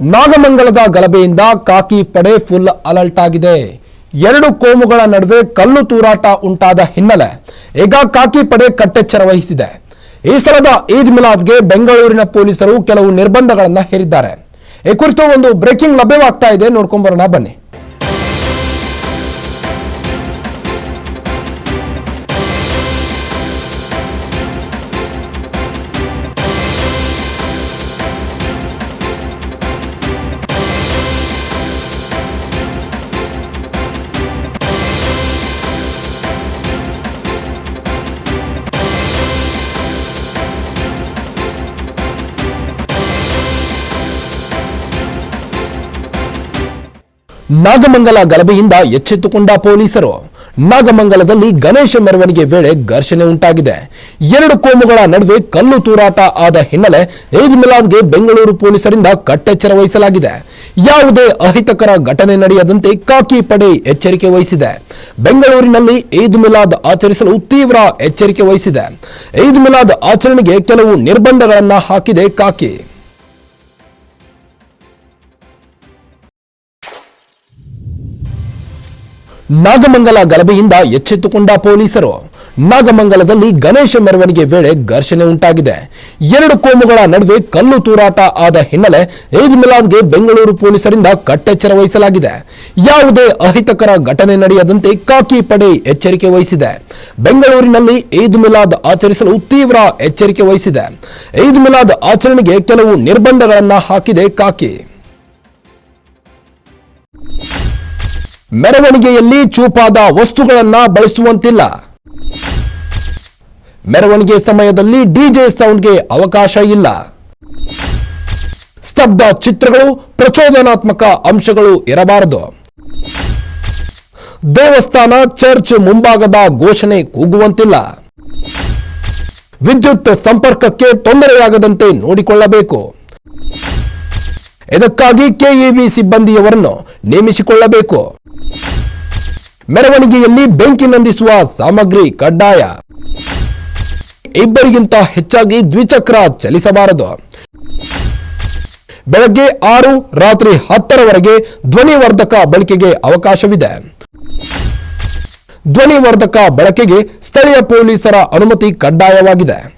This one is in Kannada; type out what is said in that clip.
ನಾಗಮಂಗಲದ ಗಲಭೆಯಿಂದ ಕಾಕಿ ಪಡೆ ಫುಲ್ ಅಲರ್ಟ್ ಆಗಿದೆ. ಎರಡು ಕೋಮುಗಳ ನಡುವೆ ಕಲ್ಲು ತೂರಾಟ ಉಂಟಾದ ಹಿನ್ನೆಲೆ ಈಗ ಕಾಕಿ ಪಡೆ ಕಟ್ಟೆಚ್ಚರ ವಹಿಸಿದೆ. ಈ ಸಲದ ಈದ್ ಮಿಲಾದ್ಗೆ ಬೆಂಗಳೂರಿನ ಪೊಲೀಸರು ಕೆಲವು ನಿರ್ಬಂಧಗಳನ್ನು ಹೇರಿದ್ದಾರೆ. ಈ ಕುರಿತು ಒಂದು ಬ್ರೇಕಿಂಗ್ ಲಭ್ಯವಾಗ್ತಾ ಇದೆ, ನೋಡ್ಕೊಂಡು ಬರೋಣ ಬನ್ನಿ. ನಾಗಮಂಗಲ ಗಲಭೆಯಿಂದ ಎಚ್ಚೆತ್ತುಕೊಂಡ ಪೊಲೀಸರು. ನಾಗಮಂಗಲದಲ್ಲಿ ಗಣೇಶ ಮೆರವಣಿಗೆ ವೇಳೆ ಘರ್ಷಣೆ ಉಂಟಾಗಿದೆ. ಎರಡು ಕೋಮುಗಳ ನಡುವೆ ಕಲ್ಲು ತೂರಾಟ ಆದ ಹಿನ್ನೆಲೆ ಈದ್ ಮಿಲಾದ್ಗೆ ಬೆಂಗಳೂರು ಪೊಲೀಸರಿಂದ ಕಟ್ಟೆಚ್ಚರ ವಹಿಸಲಾಗಿದೆ. ಯಾವುದೇ ಅಹಿತಕರ ಘಟನೆ ನಡೆಯದಂತೆ ಕಾಕಿ ಪಡೆ ಎಚ್ಚರಿಕೆ ವಹಿಸಿದೆ. ಬೆಂಗಳೂರಿನಲ್ಲಿ ಈದ್ ಮಿಲಾದ್ ಆಚರಿಸಲು ತೀವ್ರ ಎಚ್ಚರಿಕೆ ವಹಿಸಿದೆ. ಈದ್ ಮಿಲಾದ್ ಆಚರಣೆಗೆ ಕೆಲವು ನಿರ್ಬಂಧಗಳನ್ನು ಹಾಕಿದೆ ಕಾಕಿ. ನಾಗಮಂಗಲ ಗಲಭೆಯಿಂದ ಎಚ್ಚೆತ್ತುಕೊಂಡ ಪೊಲೀಸರು. ನಾಗಮಂಗಲದಲ್ಲಿ ಗಣೇಶ ಮೆರವಣಿಗೆ ವೇಳೆ ಘರ್ಷಣೆ ಉಂಟಾಗಿದೆ. ಎರಡು ಕೋಮುಗಳ ನಡುವೆ ಕಲ್ಲು ತೂರಾಟ ಆದ ಹಿನ್ನೆಲೆ ಈದ್ ಮಿಲಾದ್ಗೆ ಬೆಂಗಳೂರು ಪೊಲೀಸರಿಂದ ಕಟ್ಟೆಚ್ಚರ ವಹಿಸಲಾಗಿದೆ. ಯಾವುದೇ ಅಹಿತಕರ ಘಟನೆ ನಡೆಯದಂತೆ ಕಾಕಿ ಪಡೆ ಎಚ್ಚರಿಕೆ ವಹಿಸಿದೆ. ಬೆಂಗಳೂರಿನಲ್ಲಿ ಈದ್ ಮಿಲಾದ್ ಆಚರಿಸಲು ತೀವ್ರ ಎಚ್ಚರಿಕೆ ವಹಿಸಿದೆ. ಈದ್ ಮಿಲಾದ್ ಆಚರಣೆಗೆ ಕೆಲವು ನಿರ್ಬಂಧಗಳನ್ನು ಹಾಕಿದೆ ಕಾಕಿ. ಮೆರವಣಿಗೆಯಲ್ಲಿ ಚೂಪಾದ ವಸ್ತುಗಳನ್ನು ಬಳಸುವಂತಿಲ್ಲ. ಮೆರವಣಿಗೆ ಸಮಯದಲ್ಲಿ ಡಿಜೆ ಸೌಂಡ್ಗೆ ಅವಕಾಶ ಇಲ್ಲ. ಸ್ತಬ್ಧ ಚಿತ್ರಗಳು, ಪ್ರಚೋದನಾತ್ಮಕ ಅಂಶಗಳು ಇರಬಾರದು. ದೇವಸ್ಥಾನ, ಚರ್ಚ್ ಮುಂಭಾಗದ ಘೋಷಣೆ ಕೂಗುವಂತಿಲ್ಲ. ವಿದ್ಯುತ್ ಸಂಪರ್ಕಕ್ಕೆ ತೊಂದರೆಯಾಗದಂತೆ ನೋಡಿಕೊಳ್ಳಬೇಕು. ಇದಕ್ಕಾಗಿ ಕೆಇಬಿ ಸಿಬ್ಬಂದಿಯವರನ್ನು ನೇಮಿಸಿಕೊಳ್ಳಬೇಕು. ಮೆರವಣಿಗೆಯಲ್ಲಿ ಬೆಂಕಿ ನಂದಿಸುವ ಸಾಮಗ್ರಿ ಕಡ್ಡಾಯ. ಇಬ್ಬರಿಗಿಂತ ಹೆಚ್ಚಾಗಿ ದ್ವಿಚಕ್ರ ಚಲಿಸಬಾರದು. ಬೆಳಗ್ಗೆ 6, ರಾತ್ರಿ 10ರವರೆಗೆ ಧ್ವನಿವರ್ಧಕ ಬಳಕೆಗೆ ಅವಕಾಶವಿದೆ. ಧ್ವನಿವರ್ಧಕ ಬಳಕೆಗೆ ಸ್ಥಳೀಯ ಪೊಲೀಸರ ಅನುಮತಿ ಕಡ್ಡಾಯವಾಗಿದೆ.